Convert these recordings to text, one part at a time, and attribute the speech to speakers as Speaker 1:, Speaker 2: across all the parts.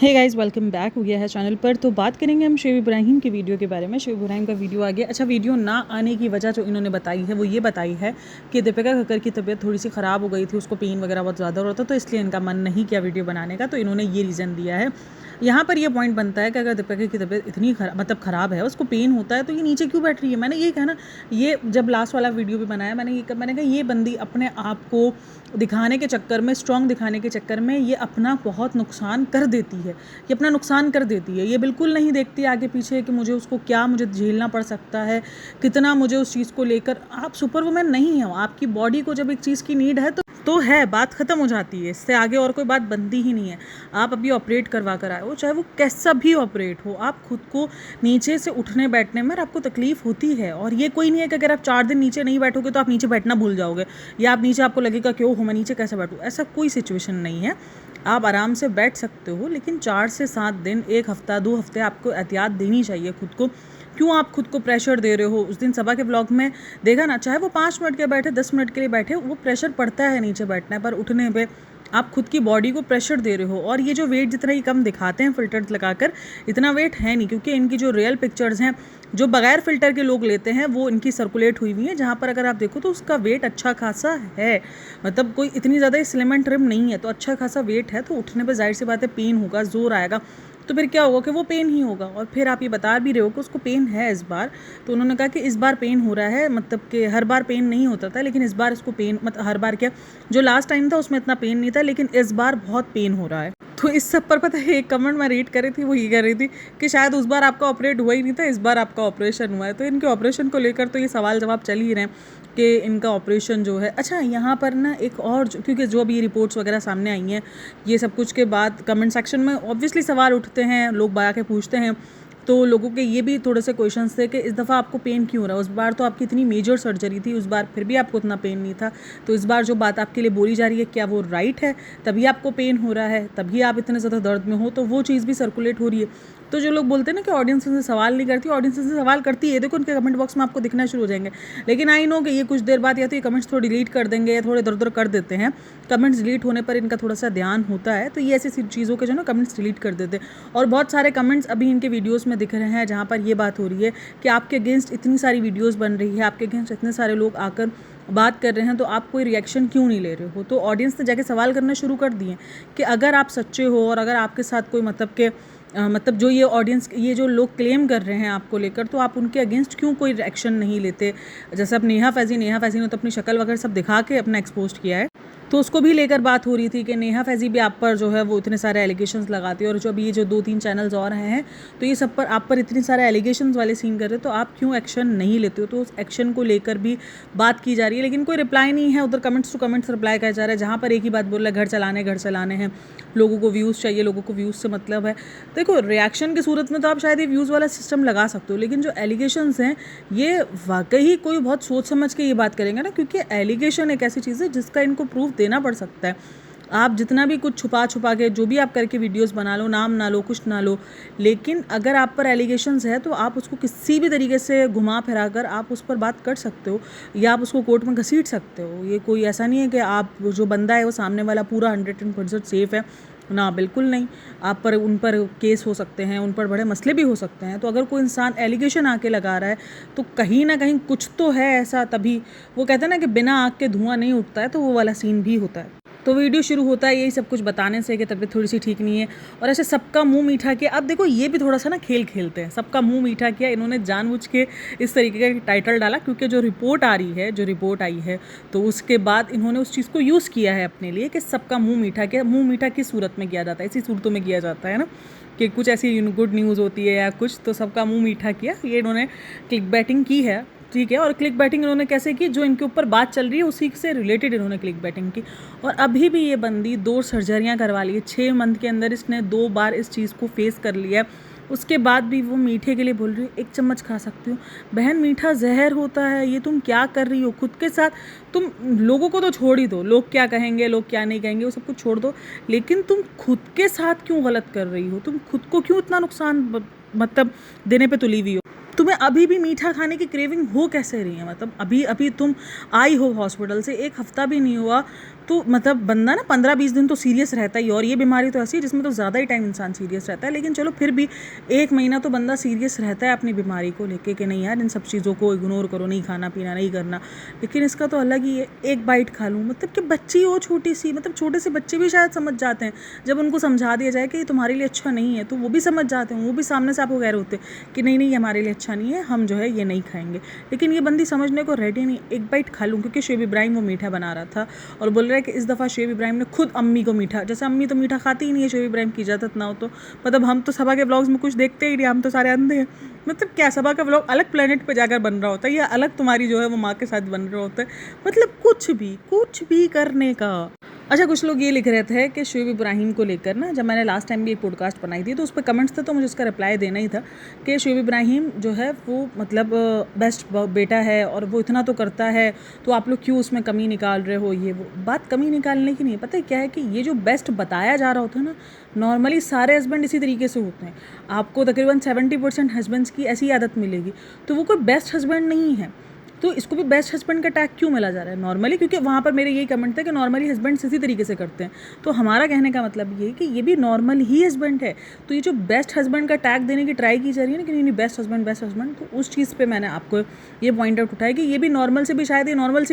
Speaker 1: Hey guys, welcome back हो गया है चैनल पर। तो बात करेंगे हम शोएब इब्राहिम की वीडियो के बारे में। शोएब इब्राहिम का वीडियो आ गया। अच्छा, वीडियो ना आने की वजह जो इन्होंने बताई है वो ये बताई है कि दीपिका कक्कर की तबीयत थोड़ी सी ख़राब हो गई थी, उसको पेन वगैरह बहुत ज़्यादा हो रहा था, तो इसलिए इनका मन नहीं किया वीडियो बनाने का। तो इन्होंने ये रीज़न दिया है। यहाँ पर ये पॉइंट बनता है कि अगर दीपिका की तबीयत इतनी ख़राब है, उसको पेन होता है, तो ये नीचे क्यों बैठ रही है। मैंने ये कहना, ये जब लास्ट वाला वीडियो भी बनाया मैंने कहा ये बंदी अपने आप को दिखाने के चक्कर में, स्ट्रॉन्ग दिखाने के चक्कर में ये अपना बहुत नुकसान कर देती है। ये अपना नुकसान कर देती है। ये बिल्कुल नहीं देखती आगे पीछे कि मुझे झेलना पड़ सकता है, कितना मुझे उस चीज़ को लेकर। आप सुपर वुमन नहीं हो। आपकी बॉडी को जब एक चीज़ की नीड है तो है, बात ख़त्म हो जाती है। इससे आगे और कोई बात बनती ही नहीं है। आप अभी ऑपरेट करवा कर आए हो, चाहे वो कैसा भी ऑपरेट हो, आप खुद को नीचे से उठने बैठने में आपको तकलीफ़ होती है। और ये कोई नहीं है कि अगर आप 4 दिन नीचे नहीं बैठोगे तो आप नीचे बैठना भूल जाओगे, या आप नीचे आपको लगेगा क्यों हो, मैं नीचे कैसे बैठूँ। ऐसा कोई सिचुएशन नहीं है। आप आराम से बैठ सकते हो, लेकिन 4 से 7 दिन, 1 हफ़्ता, 2 हफ़्ते आपको एहतियात देनी चाहिए खुद को। क्यों आप खुद को प्रेशर दे रहे हो। उस दिन सबा के व्लॉग में देखा ना, चाहे वो 5 मिनट के बैठे, 10 मिनट के लिए बैठे, वो प्रेशर पड़ता है नीचे बैठने पर, उठने पे। आप खुद की बॉडी को प्रेशर दे रहे हो। और ये जो वेट जितना ही कम दिखाते हैं फ़िल्टर्स लगाकर, इतना वेट है नहीं, क्योंकि इनकी जो रियल पिक्चर्स हैं जो बगैर फ़िल्टर के लोग लेते हैं वो इनकी सर्कुलेट हुई हुई है, जहाँ पर अगर आप देखो तो उसका वेट अच्छा खासा है। मतलब कोई इतनी ज़्यादा स्लिम एंड ट्रिम नहीं है, तो अच्छा खासा वेट है। तो उठने पर ज़ाहिर सी बात है पेन होगा, ज़ोर आएगा, तो फिर क्या होगा कि वो पेन ही होगा। और फिर आप ये बता भी रहे हो कि उसको पेन है इस बार। तो उन्होंने कहा कि इस बार पेन हो रहा है, मतलब कि हर बार पेन नहीं होता था, लेकिन इस बार इसको पेन, मतलब हर बार क्या, जो लास्ट टाइम था उसमें इतना पेन नहीं था, लेकिन इस बार बहुत पेन हो रहा है। तो इस सब पर पता है एक कमेंट मैं रीड कर रही थी, वो ये कह रही थी कि शायद उस बार आपका ऑपरेट हुआ ही नहीं था, इस बार आपका ऑपरेशन हुआ है। तो इनके ऑपरेशन को लेकर तो ये सवाल जवाब चल ही रहे हैं कि इनका ऑपरेशन जो है। अच्छा, यहाँ पर ना एक और, क्योंकि जो अभी रिपोर्ट्स वगैरह सामने आई हैं, ये सब कुछ के बाद कमेंट सेक्शन में ऑब्वियसली सवाल उठते हैं, लोग बया के पूछते हैं। तो लोगों के ये भी थोड़े से क्वेश्चंस थे कि इस दफ़ा आपको पेन क्यों हो रहा है। उस बार तो आपकी इतनी मेजर सर्जरी थी, उस बार फिर भी आपको इतना पेन नहीं था। तो इस बार जो बात आपके लिए बोली जा रही है, क्या वो राइट है? तभी आपको पेन हो रहा है, तभी आप इतने ज़्यादा दर्द में हो, तो वो चीज़ भी सर्कुलेट हो रही है। तो जो लोग बोलते हैं ना कि ऑडियंस से सवाल नहीं करती, ऑडियंस से सवाल करती है। देखो उनके कमेंट बॉक्स में आपको दिखना शुरू हो जाएंगे। लेकिन आई नो कि ये कुछ देर बाद या तो ये कमेंट्स थोड़ी डिलीट कर देंगे या थोड़े इधर उधर कर देते हैं। कमेंट्स डिलीट होने पर इनका थोड़ा सा ध्यान होता है, तो ये ऐसी चीज़ों के जो ना कमेंट्स डिलीट कर देते हैं। और बहुत सारे कमेंट्स अभी इनके वीडियोज़ में दिख रहे हैं जहाँ पर ये बात हो रही है कि आपके अगेंस्ट इतनी सारी वीडियोज़ बन रही है, आपके अगेंस्ट इतने सारे लोग आकर बात कर रहे हैं, तो आप कोई रिएक्शन क्यों नहीं ले रहे हो। तो ऑडियंस ने जाके सवाल करना शुरू कर दिए कि अगर आप सच्चे हो और अगर आपके साथ कोई मतलब जो ये ऑडियंस, ये जो लोग क्लेम कर रहे हैं आपको लेकर, तो आप उनके अगेंस्ट क्यों कोई एक्शन नहीं लेते। जैसे अब नेहा फैज़ी ने तो अपनी शक्ल वगैरह सब दिखा के अपना एक्सपोज किया है, तो उसको भी लेकर बात हो रही थी कि नेहा फैज़ी भी आप पर जो है वो इतने सारे एलिगेशंस लगाती है। और जो अभी ये जो 2-3 चैनल्स और हैं, तो ये सब पर आप पर इतने सारे एलिगेशंस वाले सीन कर रहे हो, तो आप क्यों एक्शन नहीं लेते हो। तो उस एक्शन को लेकर भी बात की जा रही है, लेकिन कोई रिप्लाई नहीं है। उधर कमेंट्स टू कमेंट्स रिप्लाई किया जा रहा है, जहाँ पर एक ही बात बोल रहा है, घर चलाने हैं, लोगों को व्यूज़ चाहिए, लोगों को व्यूज़ से मतलब है। देखो, रिएक्शन की सूरत में तो आप शायद ये व्यूज़ वाला सिस्टम लगा सकते हो, लेकिन जो एलिगेशंस हैं ये वाकई कोई बहुत सोच समझ के ये बात करेंगे ना, क्योंकि एलिगेशन एक ऐसी चीज़ है जिसका इनको प्रूफ देना पड़ सकता है। आप जितना भी कुछ छुपा के जो भी आप करके वीडियोस बना लो, नाम ना लो, कुछ ना लो, लेकिन अगर आप पर एलिगेशंस है तो आप उसको किसी भी तरीके से घुमा फिरा कर आप उस पर बात कर सकते हो, या आप उसको कोर्ट में घसीट सकते हो। ये कोई ऐसा नहीं है कि आप जो बंदा है वो सामने वाला पूरा 100% सेफ़ है ना, बिल्कुल नहीं। आप पर, उन पर केस हो सकते हैं, उन पर बड़े मसले भी हो सकते हैं। तो अगर कोई इंसान एलिगेशन आके लगा रहा है तो कहीं ना कहीं कुछ तो है ऐसा, तभी वो कहते हैं ना कि बिना आग के धुआं नहीं उठता है, तो वो वाला सीन भी होता है। तो वीडियो शुरू होता है यही सब कुछ बताने से कि तबीयत थोड़ी सी ठीक नहीं है, और ऐसे सबका मुंह मीठा किया। अब देखो, ये भी थोड़ा सा ना खेल खेलते हैं, सबका मुंह मीठा किया। इन्होंने जानबूझ के इस तरीके का टाइटल डाला, क्योंकि जो रिपोर्ट आ रही है, जो रिपोर्ट आई है, तो उसके बाद इन्होंने उस चीज़ को यूज़ किया है अपने लिए कि सबका मुंह मीठा किया। मुंह मीठा किस सूरत में किया जाता है, इसी सूरतों में किया जाता है ना, कि कुछ ऐसी गुड न्यूज़ होती है या कुछ, तो सबका मुंह मीठा किया। ये इन्होंने क्लिक बैटिंग की है, ठीक है। और क्लिक बैटिंग इन्होंने कैसे की, जो इनके ऊपर बात चल रही है उसी से रिलेटेड इन्होंने क्लिक बैटिंग की। और अभी भी ये बंदी 2 सर्जरियां करवा ली है, 6 मंथ के अंदर इसने 2 बार इस चीज़ को फेस कर लिया है। उसके बाद भी वो मीठे के लिए बोल रही है, 1 चम्मच खा सकती हूँ। बहन, मीठा जहर होता है, ये तुम क्या कर रही हो खुद के साथ। तुम लोगों को तो छोड़ ही दो, लोग क्या कहेंगे, लोग क्या नहीं कहेंगे, वो सब कुछ छोड़ दो, लेकिन तुम खुद के साथ क्यों गलत कर रही हो। तुम खुद को क्यों इतना नुकसान मतलब देने पे तुली हुई हो। तुम्हें अभी भी मीठा खाने की क्रेविंग हो कैसे रही है। मतलब अभी तुम आई हो हॉस्पिटल से, 1 हफ्ता भी नहीं हुआ, तो मतलब बंदा ना 15-20 दिन तो सीरियस रहता ही, और ये बीमारी तो ऐसी है जिसमें तो ज़्यादा ही टाइम इंसान सीरियस रहता है, लेकिन चलो फिर भी 1 महीना तो बंदा सीरियस रहता है अपनी बीमारी को लेके कि नहीं यार इन सब चीज़ों को इग्नोर करो, नहीं खाना पीना नहीं करना। लेकिन इसका तो अलग ही है, एक बाइट खा लूँ, मतलब कि बच्ची हो छोटी सी, मतलब छोटे से बच्चे भी शायद समझ जाते हैं जब उनको समझा दिया जाए कि ये तुम्हारे लिए अच्छा नहीं है, तो वो भी समझ जाते हैं, वो भी सामने से आपको कह रहे होते कि नहीं नहीं ये हमारे लिए अच्छा नहीं है, हम जो है ये नहीं खाएंगे। लेकिन ये बंदी समझने को रेडी नहीं, एक बाइट खा लूँ, क्योंकि शुएब इब्राहिम वो मीठा बना रहा था और बोल रहा है कि इस दफ़ा शुएब इब्राहिम ने खुद अम्मी को मीठा, जैसे अम्मी तो मीठा खाती ही नहीं है, शुएब इब्राहिम की इजाज़त ना हो तो, मतलब हम तो सबा के व्लॉग्स में कुछ देखते ही नहीं, हम तो सारे अंधे हैं। मतलब क्या सबा का व्लॉग अलग प्लेनेट पे जाकर बन रहा होता है या अलग तुम्हारी जो है वो माँ के साथ बन रहा होता है, मतलब कुछ भी करने का। अच्छा, कुछ लोग ये लिख रहे थे कि शुएब इब्राहिम को लेकर ना, जब मैंने लास्ट टाइम भी एक पॉडकास्ट बनाई थी तो उस पर कमेंट्स थे, तो मुझे उसका रिप्लाई देना ही था कि शुएब इब्राहिम जो है वो मतलब बेस्ट बेटा है और वो इतना तो करता है, तो आप लोग क्यों उसमें कमी निकाल रहे हो। ये वो बात कमी निकालने की नहीं है, पता है क्या है कि ये जो बेस्ट बताया जा रहा होता है ना, नॉर्मली सारे हस्बैंड इसी तरीके से होते हैं। आपको तकरीबन 70% हस्बैंड्स की ऐसी आदत मिलेगी, तो वो कोई बेस्ट हस्बैंड नहीं है। तो इसको भी बेस्ट हस्बैंड का टैग क्यों मिला जा रहा है नॉर्मली, क्योंकि वहाँ पर मेरे यही कमेंट थे कि नॉर्मली हस्बैंड इसी तरीके से करते हैं। तो हमारा कहने का मतलब ये है कि ये भी नॉर्मल ही हस्बैंड है। तो ये जो बेस्ट हस्बैंड का टैग देने की ट्राई की जा रही है ना कि नहीं नहीं बेस्ट हस्बैंड, तो उस चीज़ पर मैंने आपको ये पॉइंट आउट उठाया कि ये भी नॉर्मल से भी शायद ये नॉर्मल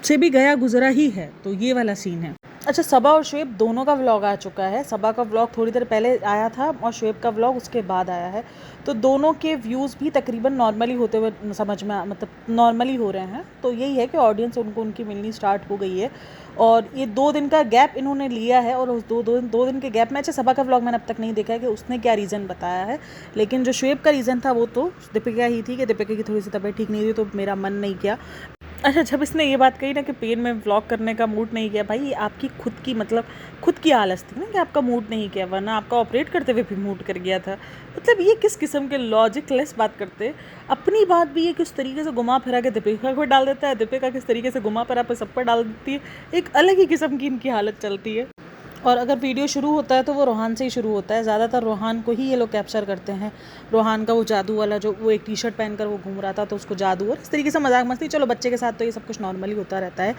Speaker 1: से भी गया गुजरा ही है, तो ये वाला सीन है। अच्छा, सबा और शुएब दोनों का व्लॉग आ चुका है। सबा का व्लॉग थोड़ी देर पहले आया था और शुएब का व्लॉग उसके बाद आया है, तो दोनों के व्यूज़ भी तकरीबन नॉर्मली होते हुए समझ में मतलब नॉर्मली हो रहे हैं। तो यही है कि ऑडियंस उनको उनकी मिलनी स्टार्ट हो गई है और ये 2 दिन का गैप इन्होंने लिया है और उस दो दिन के गैप में, अच्छा सबा का व्लॉग मैंने अब तक नहीं देखा है कि उसने क्या रीज़न बताया है, लेकिन जो शुएब का रीज़न था वो तो दीपिका ही थी कि दीपिका की थोड़ी सी तबीयत ठीक नहीं थी तो मेरा मन नहीं किया। अच्छा, जब इसने ये बात कही ना कि पेन में व्लॉग करने का मूड नहीं किया, भाई ये आपकी खुद की आलस थी ना कि आपका मूड नहीं किया, वरना आपका ऑपरेट करते हुए भी मूड कर गया था। मतलब ये किस किस्म के लॉजिकलेस बात करते, अपनी बात भी ये किस तरीके से घुमा फिरा के दीपिका को डाल देता है, दीपिका किस तरीके से घुमा फिरा पे सब पर डाल देती है, एक अलग ही किस्म की इनकी हालत चलती है। और अगर वीडियो शुरू होता है तो वो रोहान से ही शुरू होता है, ज़्यादातर रोहान को ही ये लोग कैप्चर करते हैं। रोहान का वो जादू वाला जो वो एक टी शर्ट पहनकर वो घूम रहा था तो उसको जादू, और इस तरीके से मजाक मस्ती, चलो बच्चे के साथ तो ये सब कुछ नॉर्मली होता रहता है।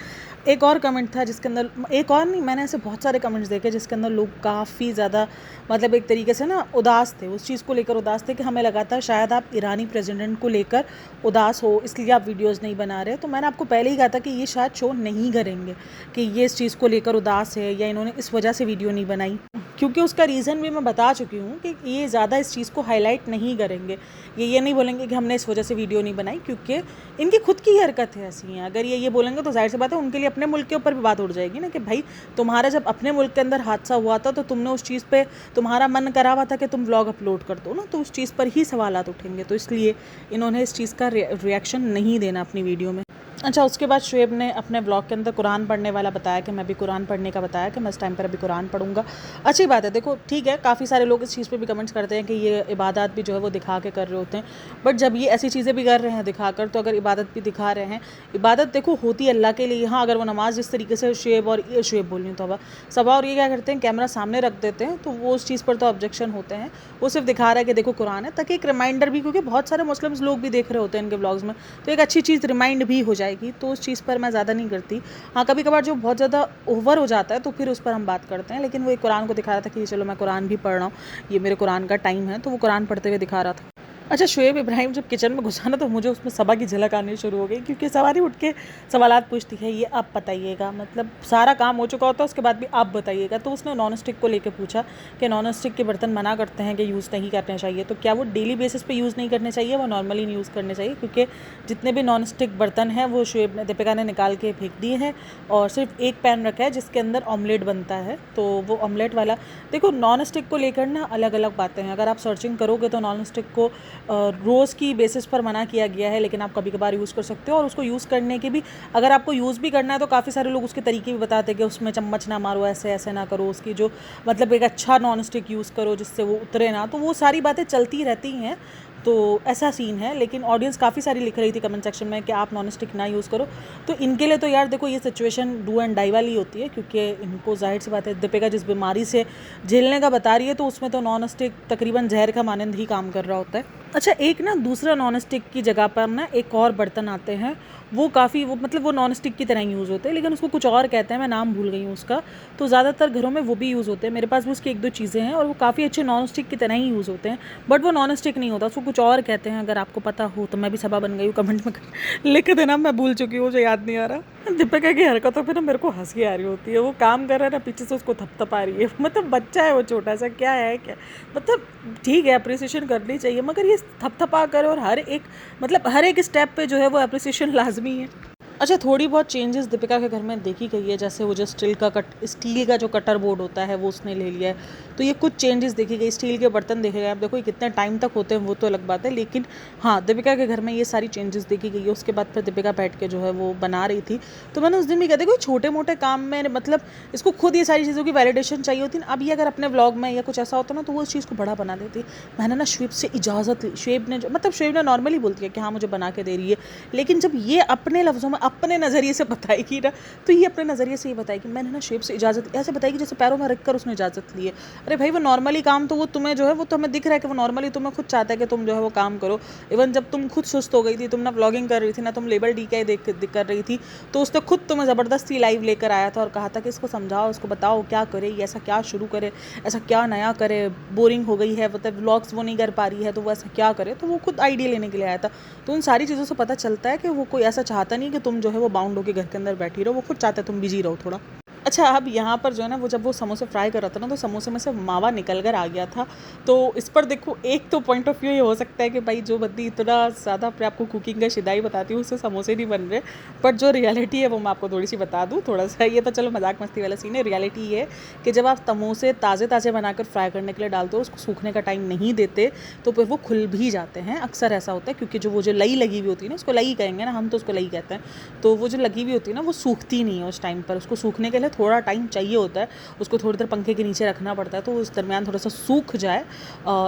Speaker 1: एक और कमेंट था जिसके अंदर, एक और नहीं, मैंने ऐसे बहुत सारे कमेंट्स देखे जिसके अंदर लोग काफ़ी ज़्यादा मतलब एक तरीके से ना उदास थे, उस चीज़ को लेकर उदास थे कि हमें लगा था शायद आप ईरानी प्रेसिडेंट को लेकर उदास हो इसलिए आप वीडियोज़ नहीं बना रहे। तो मैंने आपको पहले ही कहा था कि ये शायद शो नहीं करेंगे, कि ये इस चीज़ को लेकर उदास है या इन्होंने इस वजह से वीडियो नहीं बनाई, क्योंकि उसका रीज़न भी मैं बता चुकी हूँ कि ये ज़्यादा इस चीज़ को हाईलाइट नहीं करेंगे। ये नहीं बोलेंगे कि हमने इस वजह से वीडियो नहीं बनाई, क्योंकि इनकी खुद की हरकत है ऐसी हैं। अगर ये बोलेंगे तो जाहिर सी बात है उनके लिए अपने मुल्क के ऊपर भी बात उठ जाएगी ना कि भाई तुम्हारा जब अपने मुल्क के अंदर हादसा हुआ था तो तुमने उस चीज़ पे तुम्हारा मन करा हुआ था कि तुम व्लॉग अपलोड कर दो ना, तो उस चीज़ पर ही सवालात उठेंगे। तो इसलिए इन्होंने इस चीज़ का रिएक्शन नहीं देना अपनी वीडियो में। अच्छा, उसके बाद शुएब ने अपने ब्लॉग के अंदर कुरान पढ़ने वाला बताया कि मैं भी कुरान पढ़ने का बताया कि मैं इस टाइम पर अभी कुरान पढ़ूंगा। अच्छी बात है, देखो ठीक है, काफ़ी सारे लोग इस चीज़ पे भी कमेंट्स करते हैं कि ये इबादत भी जो है वो दिखा के कर रहे होते हैं, बट जब ये ऐसी चीज़ें भी कर रहे हैं दिखाकर, तो अगर इबादत भी दिखा रहे हैं, इबादत देखो होती है अल्लाह के लिए। हाँ, अगर वो नमाज़ जिस तरीके से शुएब बोल रही हूँ तो सबा और ये क्या करते हैं, कैमरा सामने रख देते हैं, तो वो उस चीज़ पर तो ऑब्जेक्शन होते हैं। वो सिर्फ दिखा रहा है कि देखो कुरान है, ताकि एक रिमाइंडर भी, क्योंकि बहुत सारे मुस्लिम्स लोग भी देख रहे होते हैं इनके ब्लॉग्स में, तो एक अच्छी चीज़ रिमाइंड भी हो जाएगी। तो उस चीज़ पर मैं ज़्यादा नहीं करती। हाँ, कभी कभार जो बहुत ज़्यादा ओवर हो जाता है तो फिर उस पर हम बात करते हैं, लेकिन वो एक कुरान को दिखा रहा था कि चलो मैं कुरान भी पढ़ रहा हूँ, ये मेरे कुरान का टाइम है, तो वो कुरान पढ़ते हुए दिखा रहा था। अच्छा, शुएब इब्राहिम जब किचन में घुसा ना तो मुझे उसमें सबा की झलक आनी शुरू हो गई, क्योंकि सवारी उठ के सवालात पूछती है, ये आप बताइएगा, मतलब सारा काम हो चुका होता है उसके बाद भी आप बताइएगा। तो उसने नॉन स्टिक को लेकर पूछा कि नॉन स्टिक के बर्तन मना करते हैं कि यूज़ नहीं करने चाहिए, तो क्या वो डेली बेसिस पे यूज़ नहीं करने चाहिए, वो नॉर्मली नहीं यूज़ करने चाहिए? क्योंकि जितने भी नॉन स्टिक बर्तन हैं वो दीपिका ने निकाल के फेंक दिए हैं और सिर्फ एक पैन रखा है जिसके अंदर ऑमलेट बनता है। तो वो ऑमलेट वाला, देखो नॉन स्टिक को लेकर ना अलग अलग बातें हैं। अगर आप सर्चिंग करोगे तो नॉन स्टिक को रोज़ की बेसिस पर मना किया गया है, लेकिन आप कभी कभार यूज़ कर सकते हो। और उसको यूज़ करने के भी, अगर आपको यूज़ भी करना है तो काफ़ी सारे लोग उसके तरीके भी बताते हैं कि उसमें चम्मच ना मारो, ऐसे ऐसे ना करो, उसकी जो मतलब एक अच्छा नॉन स्टिक यूज़ करो जिससे वो उतरे ना। तो वो सारी बातें चलती रहती हैं, तो ऐसा सीन है। लेकिन ऑडियंस काफ़ी सारी लिख रही थी कमेंट सेक्शन में कि आप नॉन स्टिक ना यूज़ करो। तो इनके लिए तो यार देखो ये सिचुएशन डू एंड डाई वाली होती है, क्योंकि इनको जाहिर सी बात है दीपिका जिस बीमारी से झेलने का बता रही है तो उसमें तो नॉन स्टिक तकरीबन जहर का मानंद ही काम कर रहा होता है। अच्छा, एक ना दूसरा नॉन स्टिक की जगह पर ना एक और बर्तन आते हैं, वो काफ़ी वो मतलब वो नॉन स्टिक की तरह ही यूज़ होते हैं, लेकिन उसको कुछ और कहते हैं, मैं नाम भूल गई हूँ उसका। तो ज़्यादातर घरों में वो भी यूज़ होते हैं, मेरे पास भी उसकी 1-2 चीज़ें हैं और वो काफ़ी अच्छे नॉन स्टिक की तरह ही यूज़ होते हैं, बट वो नॉन स्टिक नहीं होता, उसको कुछ और कहते हैं। अगर आपको पता हो तो मैं भी सबा बन गई हूँ, कमेंट में लिख देना, मैं भूल चुकी हूँ, मुझे याद नहीं आ रहा। दीपिका की हरकतों पे ना मेरे को हँसी आ रही होती है, वो काम कर रहा है ना, पीछे से उसको थपथपा रही है, मतलब बच्चा है वो छोटा-सा, क्या है क्या, मतलब ठीक है एप्रिसिएशन करनी चाहिए, मगर ये थपथपा कर और हर एक मतलब हर एक स्टेप पे जो है वो एप्रिसिएशन लाज़मी है। अच्छा, थोड़ी बहुत चेंजेस दीपिका के घर में देखी गई है, जैसे वो जो स्टील का जो कटर बोर्ड होता है वो उसने ले लिया है, तो ये कुछ चेंजेस देखी गई। स्टील के बर्तन देखे गए, आप देखो ये कितने टाइम तक होते हैं वो तो अलग बात है, लेकिन हाँ, दीपिका के घर में ये सारी चेंजेस देखी गई है। उसके बाद फिर दीपिका बैठ के जो है वो बना रही थी, तो मैंने उस दिन भी कहा देखो छोटे मोटे काम में मतलब इसको खुद ये सारी चीज़ों की वैलिडेशन चाहिए होती है ना। अब ये अगर अपने व्लॉग में या कुछ ऐसा होता ना तो वो उस चीज़ को बड़ा बना देती। मैंने ना शुएब से इजाज़त ली, शुएब ने नॉर्मली बोलती है कि हाँ मुझे बना के दे रही है, लेकिन जब ये अपने लफ्ज़ों में अपने नज़रिए से बताएगी ना, तो ये अपने नज़रिए से ये बताएगी मैंने ना शुएब से इजाज़त, ऐसे बताएगी जैसे पैरों में रख कर उसने इजाज़त ली है। अरे भाई, वो नॉर्मली काम तो वो तुम्हें जो है वो तुम्हें दिख रहा है कि वो नॉर्मली तुम्हें खुद चाहता है कि तुम जो है वो काम करो। इवन जब तुम खुद सुस्त हो गई थी, तुम ना व्लॉगिंग कर रही थी ना, तुम लेबल DK कर रही थी, तो उसने खुद तुम्हें ज़बरदस्ती लाइव लेकर आया था और कहा था कि इसको समझाओ, इसको बताओ क्या करे, ये ऐसा क्या शुरू करे, ऐसा क्या नया करे, बोरिंग हो गई है, मतलब व्लॉग्स वो नहीं कर पा रही है तो वो ऐसा क्या करे, तो वो खुद आइडिया लेने के लिए आया था। तो उन सारी चीज़ों से पता चलता है कि वो कोई ऐसा चाहता नहीं कि तुम जो है वो बाउंड होकर घर के अंदर बैठी रहो, वो खुद चाहता है तुम बिजी रहो थोड़ा। अच्छा, अब यहाँ पर जो है ना वो जब वो समोसे फ्राई कर रहा था ना, तो समोसे में से मावा निकल कर आ गया था। तो इस पर देखो, एक तो पॉइंट ऑफ व्यू ये हो सकता है कि भाई जो बंदी इतना ज़्यादा अपने आपको कुकिंग का शिदाई बताती है उससे समोसे नहीं बन रहे, बट जो रियलिटी है वो मैं आपको थोड़ी सी बता दूँ। थोड़ा सा ये तो चलो मजाक मस्ती वाला सीन है, रियलिटी ये है कि जब आप समोसे ताज़े ताज़े बनाकर फ्राई करने के लिए डालते हो, उसको सूखने का टाइम नहीं देते, तो फिर वो खुल भी जाते हैं। अक्सर ऐसा होता है, क्योंकि जो वो जो लई लगी हुई होती है ना, उसको लई कहेंगे ना, हम तो उसको लई कहते हैं, तो वो जो लगी हुई होती है ना वो सूखती नहीं है उस टाइम पर, उसको सूखने के लिए थोड़ा टाइम चाहिए होता है, उसको थोड़ी देर पंखे के नीचे रखना पड़ता है, तो उस दरमियान थोड़ा सा सूख जाए,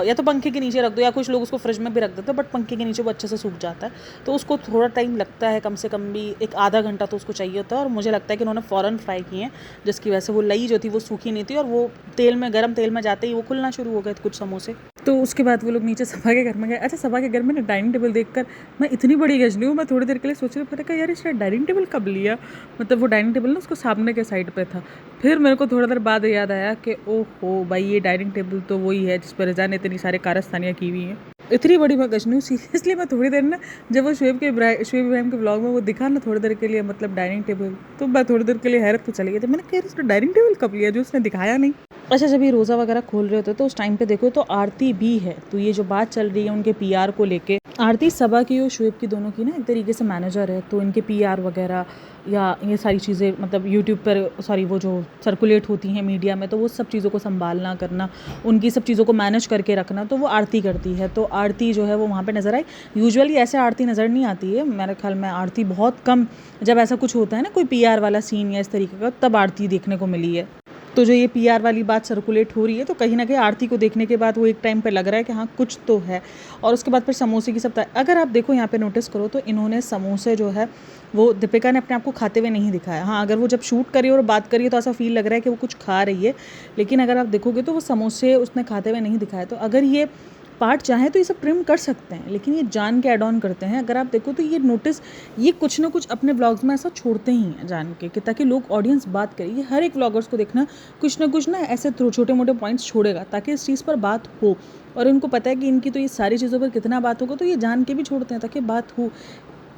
Speaker 1: या तो पंखे के नीचे रख दो, या कुछ लोग उसको फ्रिज में भी रख देते हैं, बट पंखे के नीचे वो अच्छे से सूख जाता है, तो उसको थोड़ा टाइम लगता है, कम से कम भी एक आधा घंटा तो उसको चाहिए होता है। और मुझे लगता है कि उन्होंने फ़ौरन फ्राई किए हैं, जिसकी वजह से वो लई जो थी वो सूखी नहीं थी, और वो तेल में, गर्म तेल में जाते ही वो खुलना शुरू हो गए कुछ समोसे। तो उसके बाद वो लोग नीचे सभा के घर में गए। अच्छा, सभा के घर में ना डाइनिंग टेबल देखकर मैं इतनी बड़ी गजनी हूँ, मैं थोड़ी देर के लिए सोच रही हूँ कि यार इसने डाइनिंग टेबल कब लिया, मतलब वो डाइनिंग टेबल ना उसको सामने के साइड पे था। फिर मेरे को थोड़ा देर बाद याद आया कि ओहो भाई, ये डाइनिंग टेबल तो वही है जिस पर रज़ा ने इतनी सारे कारस्तानियाँ की हुई हैं। इतनी बड़ी मैं गजनी हूँ सीरियसली। मैं थोड़ी देर ना, जब वो शुएब इब्राहिम के ब्लॉग में वो दिखा ना थोड़ी देर के लिए, मतलब डाइनिंग टेबल, तो मैं थोड़ी देर के लिए हैरत तो चली गई थी। मैंने कहा इसने डाइनिंग टेबल कब लिया जो उसने दिखाया नहीं। अच्छा, जब ये रोज़ा वगैरह खोल रहे होते तो उस टाइम पे देखो तो आरती भी है, तो ये जो बात चल रही है उनके PR को लेके, आरती सबा की और शुएब की दोनों की ना एक तरीके से मैनेजर है, तो इनके PR वगैरह या ये सारी चीज़ें मतलब यूट्यूब पर सॉरी वो जो सर्कुलेट होती हैं मीडिया में, तो वो सब चीज़ों को संभालना करना, उनकी सब चीज़ों को मैनेज करके रखना, तो वो आरती करती है। तो आरती जो है वो वहाँ पे नज़र आई। यूजुअली ऐसे आरती नज़र नहीं आती है मेरे ख्याल में, आरती बहुत कम, जब ऐसा कुछ होता है ना कोई PR वाला सीन या इस तरीके का, तब आरती देखने को मिली है। तो जो ये PR वाली बात सर्कुलेट हो रही है, तो कहीं ना कहीं आरती को देखने के बाद वो एक टाइम पे लग रहा है कि हाँ कुछ तो है। और उसके बाद फिर समोसे की सब अगर आप देखो यहाँ पे नोटिस करो तो इन्होंने समोसे जो है वो दीपिका ने अपने आप को खाते हुए नहीं दिखाया। हाँ, अगर वो जब शूट करी और बात करी तो ऐसा फील लग रहा है कि वो कुछ खा रही है, लेकिन अगर आप देखोगे तो वो समोसे उसने खाते हुए नहीं दिखाया। तो अगर ये पार्ट चाहे तो ये सब ट्रिम कर सकते हैं, लेकिन ये जान के ऐड ऑन करते हैं। अगर आप देखो तो ये नोटिस, ये कुछ ना कुछ अपने व्लॉग्स में ऐसा छोड़ते ही हैं जान के, कि ताकि लोग ऑडियंस बात करे। ये हर एक व्लॉगर्स को देखना कुछ ना ऐसे छोटे मोटे पॉइंट्स छोड़ेगा ताकि इस चीज़ पर बात हो, और इनको पता है कि इनकी तो ये सारी चीज़ों पर कितना बात होगा, तो ये जान के भी छोड़ते हैं ताकि बात हो।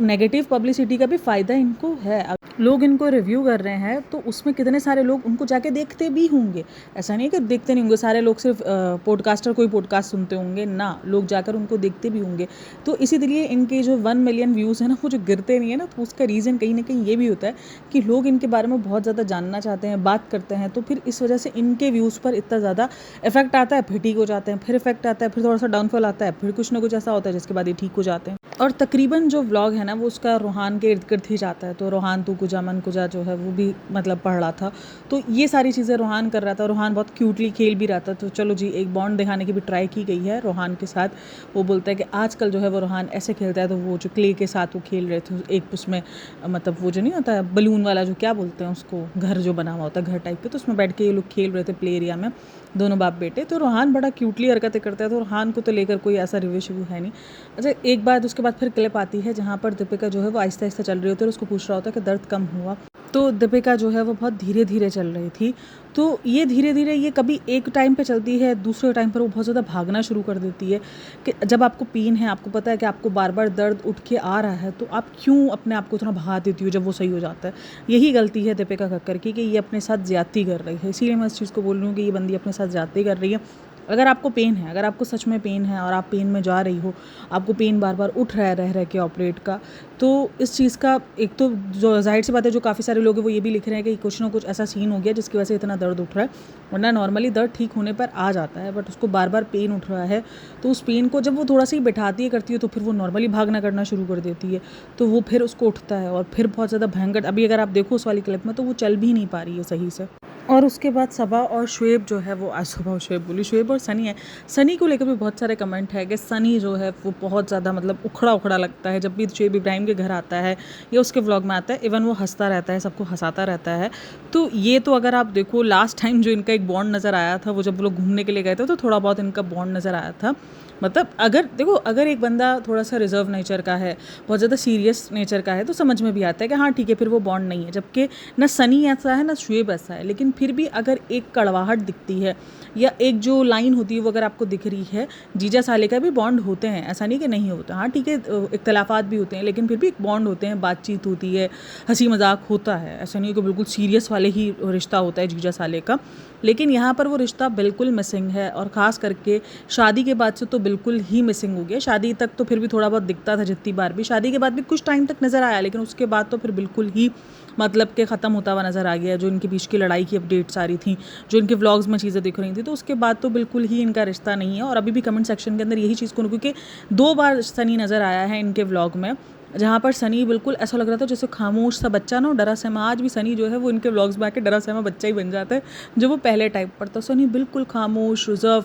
Speaker 1: नेगेटिव पब्लिसिटी का भी फ़ायदा इनको है। लोग इनको रिव्यू कर रहे हैं तो उसमें कितने सारे लोग उनको जाके देखते भी होंगे। ऐसा नहीं है कि देखते नहीं होंगे, सारे लोग सिर्फ पॉडकास्टर कोई पॉडकास्ट सुनते होंगे ना, लोग जाकर उनको देखते भी होंगे। तो इसीलिए इनके जो 1 मिलियन व्यूज़ हैं ना, वो जो गिरते नहीं है ना, तो उसका रीज़न कहीं ना कहीं ये भी होता है कि लोग इनके बारे में बहुत ज़्यादा जानना चाहते हैं, बात करते हैं, तो फिर इस वजह से इनके व्यूज़ पर इतना ज़्यादा इफेक्ट आता है, फिर ठीक हो जाते हैं, फिर इफेक्ट आता है, फिर थोड़ा सा डाउनफॉल आता है, फिर कुछ ना कुछ ऐसा होता है जिसके बाद ये ठीक हो जाते हैं। और तकरीबन जो व्लॉग है ना वो उसका रूहान के इर्द-गिर्द ही जाता है। तो रूहान तू कुजा मन कुजा जो है वो भी मतलब पढ़ रहा था। तो ये सारी चीज़ें रूहान कर रहा था। रूहान बहुत क्यूटली खेल भी रहा था। तो चलो जी एक बॉन्ड दिखाने की भी ट्राई की गई है रूहान के साथ। वो बोलता है कि आजकल जो है वो रूहान ऐसे खेलता है, तो वो जो क्ले के साथ वो खेल रहे थे, एक उसमें मतलब वो जो नहीं होता है बलून वाला, जो क्या बोलते हैं उसको, घर जो बना हुआ होता है घर टाइप के, तो उसमें बैठ के ये लोग खेल रहे थे प्ले एरिया में, दोनों बाप बेटे। तो रूहान बड़ा क्यूटली हरकतें करता है। तो रूहान को तो लेकर कोई ऐसा रिव्यू है नहीं। अच्छा, एक बात उसके बाद फिर क्लिप आती है जहाँ पर दीपिका जो है वो आहिस्ता आहिस्ता चल रही होती है और उसको पूछ रहा होता है कि दर्द कम हुआ। तो दीपिका जो है वो बहुत धीरे धीरे चल रही थी। तो ये धीरे धीरे ये कभी एक टाइम पे चलती है, दूसरे टाइम पर वो बहुत ज़्यादा भागना शुरू कर देती है। कि जब आपको पेन है, आपको पता है कि आपको बार बार दर्द उठ के आ रहा है, तो आप क्यों अपने आप को इतना भगा देती हो जब वो सही हो जाता है। यही गलती है दीपिका कक्कर की कि ये अपने साथ ज़्यादती कर रही है। इसीलिए मैं इस चीज़ को बोल रही हूँ कि ये बंदी अपने साथ ज़्यादती कर रही है। अगर आपको पेन है, अगर आपको सच में पेन है और आप पेन में जा रही हो, आपको पेन बार बार उठ रहा है रह के ऑपरेट का, तो इस चीज़ का एक तो जो ज़ाहिर सी बात है, जो काफ़ी सारे लोग हैं वो ये भी लिख रहे हैं कि कुछ ना कुछ ऐसा सीन हो गया जिसकी वजह से इतना दर्द उठ रहा है, वरना नॉर्मली दर्द ठीक होने पर आ जाता है, बट उसको बार बार पेन उठ रहा है। तो उस पेन को जब वो थोड़ा सा ही बैठाती है करती है, तो फिर वो नॉर्मली भागना करना शुरू कर देती है। तो वो फिर उसको उठता है और फिर बहुत ज़्यादा भयंकर, अभी अगर आप देखो उस वाली क्लिप में, तो वो चल भी नहीं पा रही है सही से। और उसके बाद सबा और शुएब जो है वो, आज सुबह शुएब बोली, शुएब और सनी है। सनी को लेकर भी बहुत सारे कमेंट है कि सनी जो है वो बहुत ज़्यादा मतलब उखड़ा उखड़ा लगता है जब भी शुएब इब्राहिम के घर आता है या उसके व्लॉग में आता है। इवन वो हंसता रहता है, सबको हंसाता रहता है। तो ये तो अगर आप देखो लास्ट टाइम जो इनका एक बॉन्ड नज़र आया था, वो जब वो लोग घूमने के लिए गए थे, तो थोड़ा बहुत इनका बॉन्ड नज़र आया था। मतलब अगर देखो, अगर एक बंदा थोड़ा सा रिजर्व नेचर का है, बहुत ज़्यादा सीरियस नेचर का है, तो समझ में भी आता है कि हाँ ठीक है, फिर वो बॉन्ड नहीं है। जबकि ना सनी ऐसा है ना शुएब ऐसा है, लेकिन फिर भी अगर एक कड़वाहट दिखती है या एक जो लाइन होती है वो अगर आपको दिख रही है, जीजा साले का भी बॉन्ड होते हैं, ऐसा नहीं कि नहीं होता। हाँ ठीक है, इख्तलाफात भी होते हैं, लेकिन फिर भी एक बॉन्ड होते हैं, बातचीत होती है, हंसी मजाक होता है। ऐसा नहीं है कि बिल्कुल सीरियस वाले ही रिश्ता होता है जीजा साले का। लेकिन यहाँ पर वो रिश्ता बिल्कुल मिसिंग है, और ख़ास करके शादी के बाद से तो बिल्कुल ही मिसिंग हो गया। शादी तक तो फिर भी थोड़ा बहुत दिखता था, जितनी बार भी शादी के बाद भी कुछ टाइम तक नज़र आया, लेकिन उसके बाद तो फिर बिल्कुल ही मतलब के ख़त्म होता हुआ नज़र आ गया। जो इनके बीच की लड़ाई की अपडेट्स आ रही थी, जो इनके व्लॉग्स में चीज़ें दिख रही थी, तो उसके बाद तो बिल्कुल ही इनका रिश्ता नहीं है। और अभी भी कमेंट सेक्शन के अंदर यही चीज़ को, क्योंकि 2 बार सनी नज़र आया है इनके व्लॉग में, जहाँ पर सनी बिल्कुल ऐसा लग रहा था जैसे खामोश सा बच्चा ना, डरा सहमा। आज भी सनी जो है वो इनके व्लॉग्स में आके डरा सहमा बच्चा ही बन जाता है, जो वो पहले टाइप पर था। सनी बिल्कुल खामोश, रिजर्व।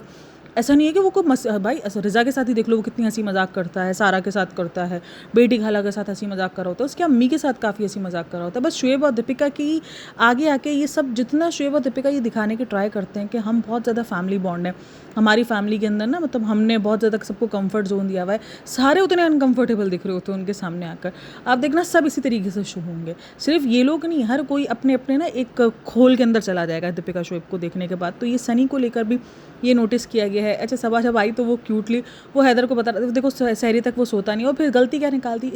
Speaker 1: ऐसा नहीं है कि वो को भाई ऐसा रिज़ा के साथ ही देख लो, वो कितनी हंसी मजाक करता है, सारा के साथ करता है, बेटी खाला के साथ हंसी मजाक कर रहा होता है, उसकी अम्मी के साथ काफ़ी हंसी मजाक कर रहा होता है। बस शुएब और दीपिका की आगे आके ये सब, जितना शुएब और दीपिका ये दिखाने की ट्राई करते हैं कि हम बहुत ज़्यादा फैमिली बॉन्ड है, हमारी फैमिली के अंदर ना, मतलब हमने बहुत ज़्यादा सबको कंफर्ट जोन दिया हुआ है, सारे उतने अनकंफर्टेबल दिख रहे होते हैं उनके सामने आकर। आप देखना सब इसी तरीके से शो होंगे। सिर्फ ये लोग नहीं, हर कोई अपने अपने ना एक खोल के अंदर चला जाएगा दीपिका शुएब को देखने के बाद। तो ये सनी को लेकर भी ये नोटिस किया गया है। अच्छा, सबा जब आई तो वो क्यूटली वो हैदर को बता रहा था, देखो सहरी तक वो सोता नहीं, और फिर गलती क्या निकालती,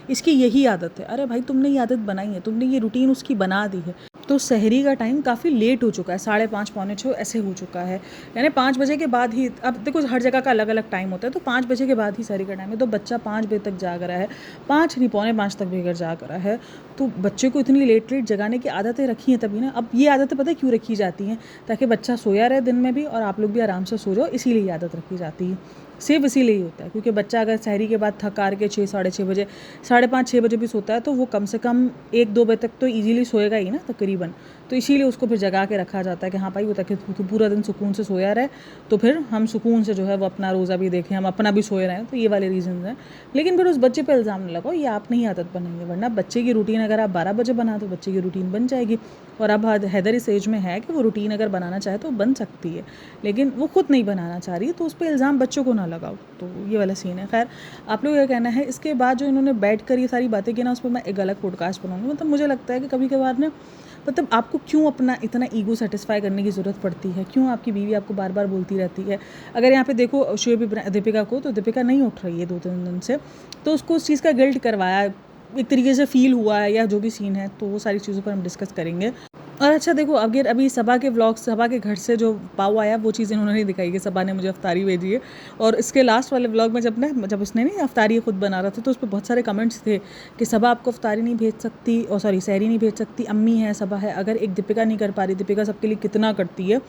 Speaker 1: इसकी यही आदत है। अरे भाई, तुमने ये आदत बनाई है, तुमने ये रूटीन उसकी बना दी है। तो सहरी का टाइम काफ़ी लेट हो चुका है, 5:30 पौने 6 ऐसे हो चुका है, यानी 5 बजे के बाद ही। अब देखो हर जगह का अलग अलग टाइम होता है, तो 5 बजे के बाद ही सहरी का टाइम है। तो बच्चा 5 बजे तक जाग रहा है, 5 नहीं पौने 5 तक भी अगर जाग रहा है, तो बच्चे को इतनी लेट जगाने की आदतें रखी हैं तभी ना। अब ये आदतें पता है क्यों रखी जाती हैं, ताकि बच्चा सोया रहे दिन में भी और आप लोग भी आराम से सो जाओ, इसीलिए ये आदत रखी जाती है। सिर्फ इसीलिए ही होता है, क्योंकि बच्चा अगर सहरी के बाद थक हार के 6 साढ़े 6 बजे, 5:30 6 बजे भी सोता है, तो वो कम से कम 1-2 बजे तक तो ईजिली सोएगा ही ना तकरीबन। तो इसीलिए उसको फिर जगा के रखा जाता है कि हाँ भाई वो ताकि पूरा दिन सुकून से सोया रहे, तो फिर हम सुकून से जो है वो अपना रोज़ा भी देखें, हम अपना भी सोए रहें। तो ये वाले रीज़न हैं। लेकिन फिर उस बच्चे पर इल्ज़ाम न लगाओ, ये आपने ही आदत बनाई है, वरना बच्चे की रूटीन अगर आप 12 बजे बना दो, बच्चे की रूटीन बन जाएगी। और अब हैदर इस एज में है कि वो रूटीन अगर बनाना चाहे तो बन सकती है, लेकिन वो खुद नहीं बनाना चाह रही, तो उस पर इल्ज़ाम बच्चों को ना लगाओ। तो ये वाला सीन है। खैर, आप लोग क्या कहना है इसके बाद जो इन्होंने बैठ कर ये सारी बातें की ना, उस पर मैं एक अलग पॉडकास्ट बनाऊंगी। मतलब मुझे लगता है कि कभी कभार ना, मतलब आपको क्यों अपना इतना ईगो सेटिस्फाई करने की ज़रूरत पड़ती है, क्यों आपकी बीवी आपको बार बार बोलती रहती है। अगर यहाँ पे देखो शुएब दीपिका को, तो दीपिका नहीं उठ रही है 2-3 दिन से, तो उसको उस चीज़ का गिल्ट करवाया, एक तरीके से फील हुआ है, या जो भी सीन है, तो वो सारी चीज़ों पर हम डिस्कस करेंगे। और अच्छा देखो, अगर अभी सबा के व्लॉग, सबा के घर से जो पाव आया, वो चीज़ इन्होंने नहीं दिखाई कि सबा ने मुझे अफ्तारी भेजी है। और इसके लास्ट वाले व्लॉग में जब उसने नहीं अफ्तारी खुद बना रहा था, तो उस पर बहुत सारे कमेंट्स थे कि सबा आपको अफ्तारी नहीं भेज सकती, और सॉरी सहरी नहीं भेज सकती, अम्मी है सबा है, अगर एक दीपिका नहीं कर पा रही, दीपिका सबके लिए कितना करती है।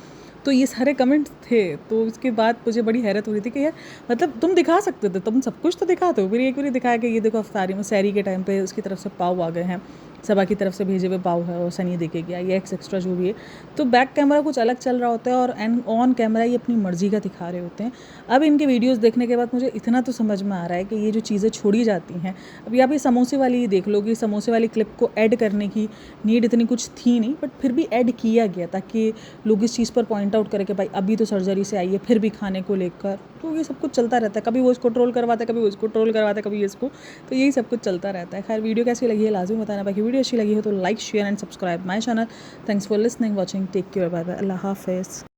Speaker 1: तो ये सारे कमेंट्स थे। तो उसके बाद मुझे बड़ी हैरत हो रही थी कि यार मतलब तुम दिखा सकते थे, तुम सब कुछ तो दिखाते हो। फिर एक बार दिखाया कि ये देखो अफ्तारी में सैरी के टाइम पे उसकी तरफ से पाव आ गए हैं, सबा की तरफ से भेजे हुए पाव है और सनी देके गया, ये एक्स्ट्रा जो भी है। तो बैक कैमरा कुछ अलग चल रहा होता है और एंड ऑन कैमरा ये अपनी मर्जी का दिखा रहे होते हैं। अब इनके वीडियोस देखने के बाद मुझे इतना तो समझ में आ रहा है कि ये जो चीज़ें छोड़ी जाती हैं, अभी आप ये समोसे वाली ही देख लो कि समोसे वाली क्लिप को ऐड करने की नीड इतनी कुछ थी नहीं, बट फिर भी ऐड किया गया ताकि लोग इस चीज़ पर पॉइंट आउट करें कि भाई अभी तो सर्जरी से आई है फिर भी खाने को लेकर। तो ये सब कुछ चलता रहता है, कभी वो इसको ट्रोल करवाता है, कभी वो इसको ट्रोल करवाता है, कभी इसको, तो यही सब कुछ चलता रहता है। खैर वीडियो कैसी लगी है लाजमी बताना, बाकी वीडियो अच्छी लगी हो तो like share and subscribe my channel. Thanks for listening watching, take care, bye bye, अल्लाह हाफिज़।